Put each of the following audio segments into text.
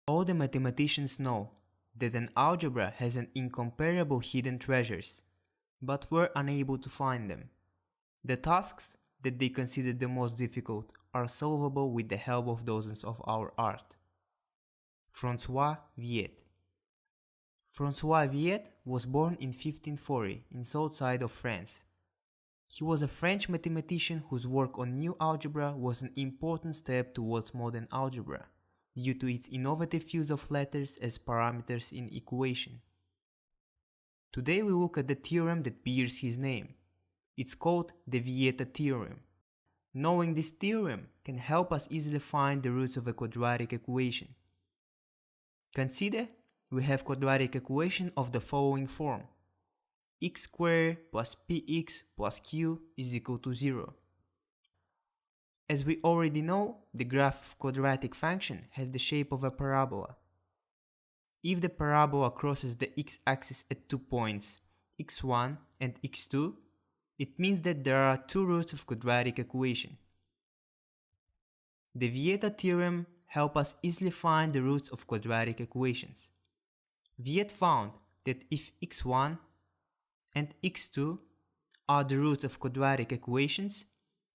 All the mathematicians know that an algebra has an incomparable hidden treasures, but were unable to find them. The tasks that they consider the most difficult are solvable with the help of dozens of our art. François Viet. François Viet was born in 1540 in south side of France. He was a French mathematician whose work on new algebra was an important step towards modern algebra, due to its innovative use of letters as parameters in equation. Today we look at the theorem that bears his name. It's called the Vieta theorem. Knowing this theorem can help us easily find the roots of a quadratic equation. Consider we have quadratic equation of the following form: x squared plus px plus q is equal to 0. As we already know, the graph of quadratic function has the shape of a parabola. If the parabola crosses the x-axis at 2 points, x1 and x2, it means that there are two roots of quadratic equation. The Vieta theorem helps us easily find the roots of quadratic equations. Viet found that if x1 and x2 are the roots of quadratic equations,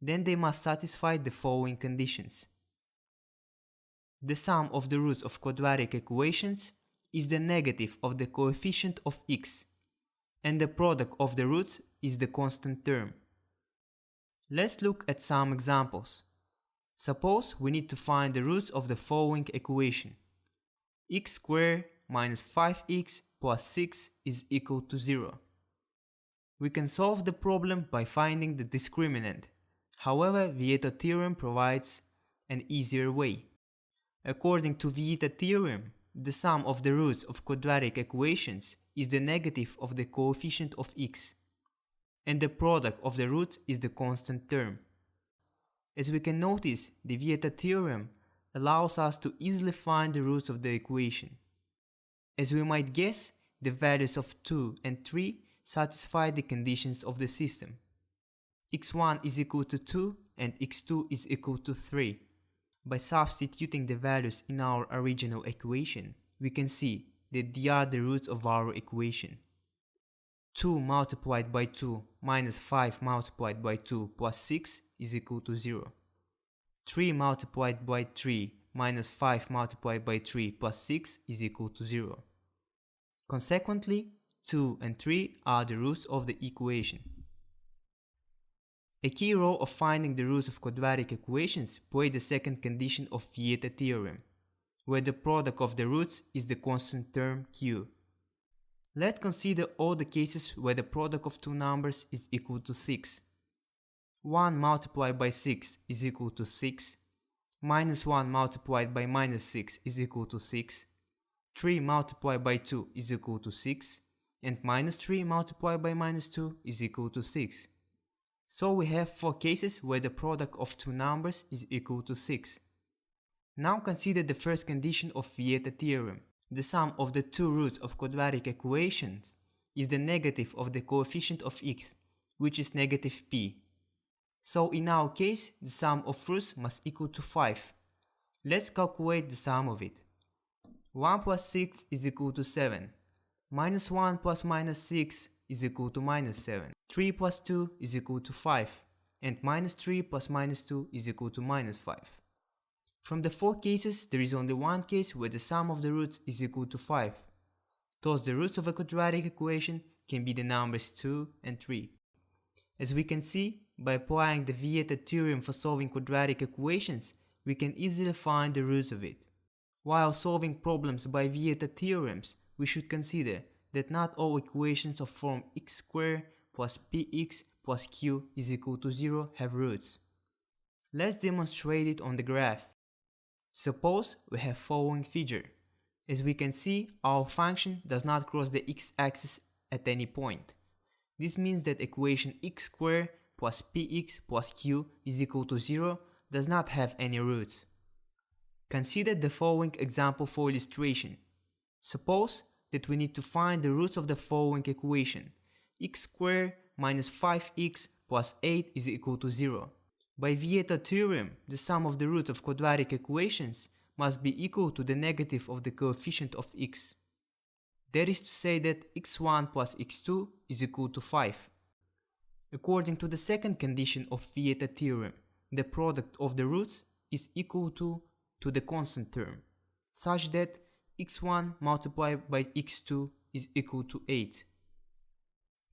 then they must satisfy the following conditions. The sum of the roots of quadratic equations is the negative of the coefficient of x, and the product of the roots is the constant term. Let's look at some examples. Suppose we need to find the roots of the following equation: x squared minus 5x plus 6 is equal to 0. We can solve the problem by finding the discriminant. However, Vieta theorem provides an easier way. According to Vieta theorem, the sum of the roots of quadratic equations is the negative of the coefficient of x, and the product of the roots is the constant term. As we can notice, the Vieta theorem allows us to easily find the roots of the equation. As we might guess, the values of 2 and 3 satisfy the conditions of the system. x1 is equal to 2 and x2 is equal to 3. By substituting the values in our original equation, we can see that they are the roots of our equation. 2 multiplied by 2 minus 5 multiplied by 2 plus 6 is equal to 0. 3 multiplied by 3 minus 5 multiplied by 3 plus 6 is equal to 0. Consequently, 2 and 3 are the roots of the equation. A key role of finding the roots of quadratic equations plays the second condition of Vieta theorem, where the product of the roots is the constant term q. Let's consider all the cases where the product of two numbers is equal to 6. 1 multiplied by 6 is equal to 6, minus 1 multiplied by minus 6 is equal to 6, 3 multiplied by 2 is equal to 6, and minus 3 multiplied by minus 2 is equal to 6. So we have 4 cases where the product of two numbers is equal to 6. Now consider the first condition of Vieta theorem. The sum of the two roots of quadratic equations is the negative of the coefficient of x, which is negative p. So in our case, the sum of roots must equal to 5. Let's calculate the sum of it. 1 plus 6 is equal to 7. Minus 1 plus minus 6 is equal to minus 7. 3 plus 2 is equal to 5. And minus 3 plus minus 2 is equal to minus 5. From the 4 cases, there is only one case where the sum of the roots is equal to 5. Thus the roots of a quadratic equation can be the numbers 2 and 3. As we can see, by applying the Vieta theorem for solving quadratic equations, we can easily find the roots of it. While solving problems by Vieta theorems, we should consider that not all equations of form x squared plus px plus q is equal to 0 have roots. Let's demonstrate it on the graph. Suppose we have following figure. As we can see, our function does not cross the x-axis at any point. This means that equation x squared plus px plus q is equal to 0 does not have any roots. Consider the following example for illustration. Suppose that we need to find the roots of the following equation: x squared minus 5x plus 8 is equal to 0. By Vieta theorem, the sum of the roots of quadratic equations must be equal to the negative of the coefficient of x. That is to say that x1 plus x2 is equal to 5. According to the second condition of Vieta theorem, the product of the roots is equal to the constant term, such that x1 multiplied by x2 is equal to 8.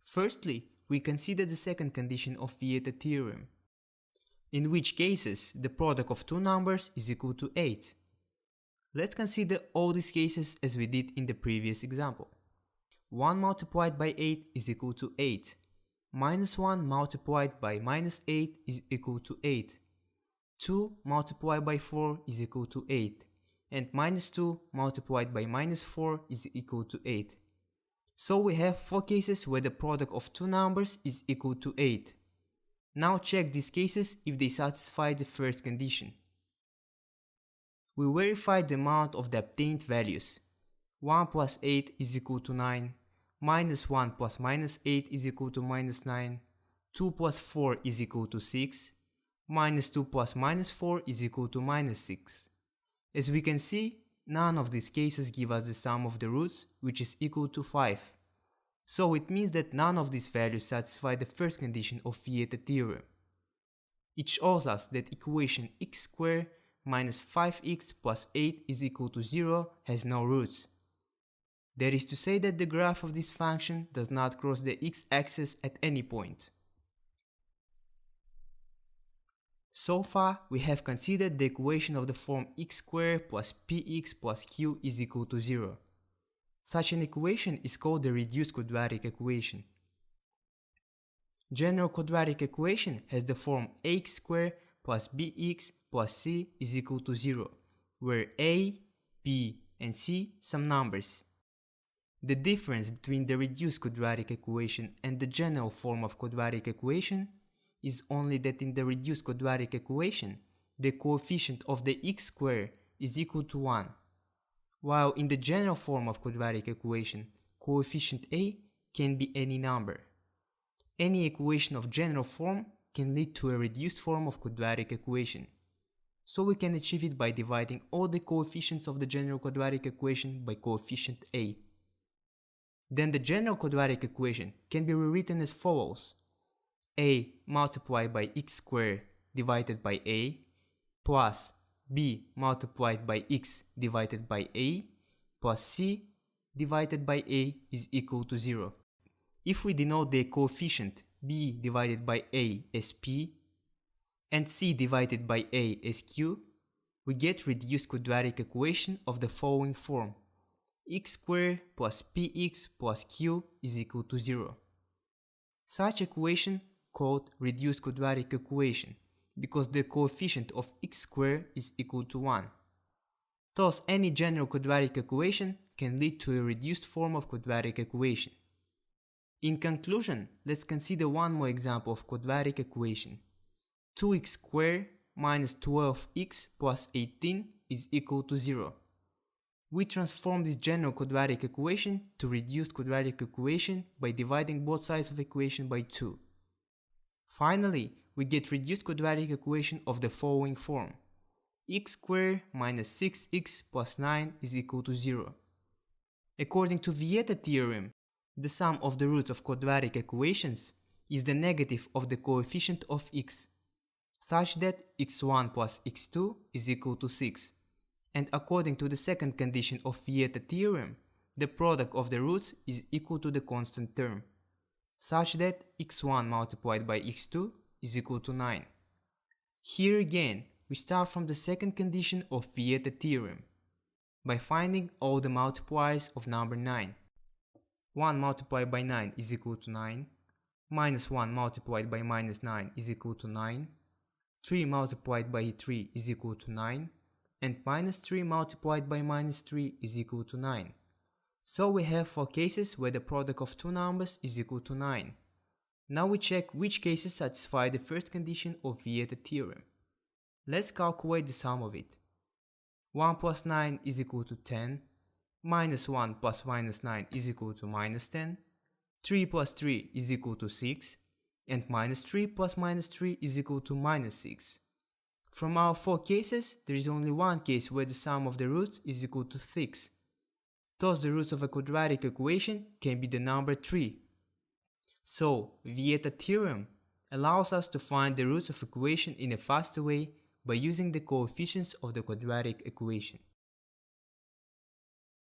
Firstly, we consider the second condition of Vieta theorem, in which cases the product of two numbers is equal to 8. Let's consider all these cases as we did in the previous example. 1 multiplied by 8 is equal to 8. Minus 1 multiplied by minus 8 is equal to 8. 2 multiplied by 4 is equal to 8. And minus 2 multiplied by minus 4 is equal to 8. So we have 4 cases where the product of two numbers is equal to 8. Now check these cases if they satisfy the first condition. We verify the amount of the obtained values. 1 plus 8 is equal to 9. Minus 1 plus minus 8 is equal to minus 9. 2 plus 4 is equal to 6. Minus 2 plus minus 4 is equal to minus 6. As we can see, none of these cases give us the sum of the roots, which is equal to 5. So it means that none of these values satisfy the first condition of Vieta theorem. It shows us that equation x squared minus 5x plus 8 is equal to 0 has no roots. That is to say that the graph of this function does not cross the x-axis at any point. So far, we have considered the equation of the form x squared plus px plus q is equal to 0. Such an equation is called the reduced quadratic equation. General quadratic equation has the form ax squared plus bx plus c is equal to 0, where a, b, and c some numbers. The difference between the reduced quadratic equation and the general form of quadratic equation is only that in the reduced quadratic equation, the coefficient of the x squared is equal to 1, while in the general form of quadratic equation, coefficient a can be any number. Any equation of general form can lead to a reduced form of quadratic equation. So we can achieve it by dividing all the coefficients of the general quadratic equation by coefficient a. Then the general quadratic equation can be rewritten as follows: a multiplied by x squared divided by a plus b multiplied by x divided by a plus c divided by a is equal to 0. If we denote the coefficient b divided by a as p and c divided by a as q, we get reduced quadratic equation of the following form: x squared plus px plus q is equal to 0. Such equation called reduced quadratic equation because the coefficient of x squared is equal to 1. Thus, any general quadratic equation can lead to a reduced form of quadratic equation. In conclusion, let's consider one more example of quadratic equation. 2x squared minus 12x plus 18 is equal to 0. We transform this general quadratic equation to reduced quadratic equation by dividing both sides of the equation by 2. Finally, we get reduced quadratic equation of the following form: x squared minus 6x plus 9 is equal to 0. According to Vieta theorem, the sum of the roots of quadratic equations is the negative of the coefficient of x, such that x1 plus x2 is equal to 6. And according to the second condition of Vieta theorem, the product of the roots is equal to the constant term, such that x1 multiplied by x2 is equal to 9. Here again, we start from the second condition of Vieta theorem by finding all the multipliers of number 9. 1 multiplied by 9 is equal to 9, minus 1 multiplied by minus 9 is equal to 9, 3 multiplied by 3 is equal to 9, and minus 3 multiplied by minus 3 is equal to 9. So we have 4 cases where the product of two numbers is equal to 9. Now we check which cases satisfy the first condition of Vieta theorem. Let's calculate the sum of it. 1 plus 9 is equal to 10, minus 1 plus minus 9 is equal to minus 10, 3 plus 3 is equal to 6, and minus 3 plus minus 3 is equal to minus 6. From our 4 cases, there is only one case where the sum of the roots is equal to 6. Thus the roots of a quadratic equation can be the number 3. So, Vieta theorem allows us to find the roots of equation in a faster way by using the coefficients of the quadratic equation.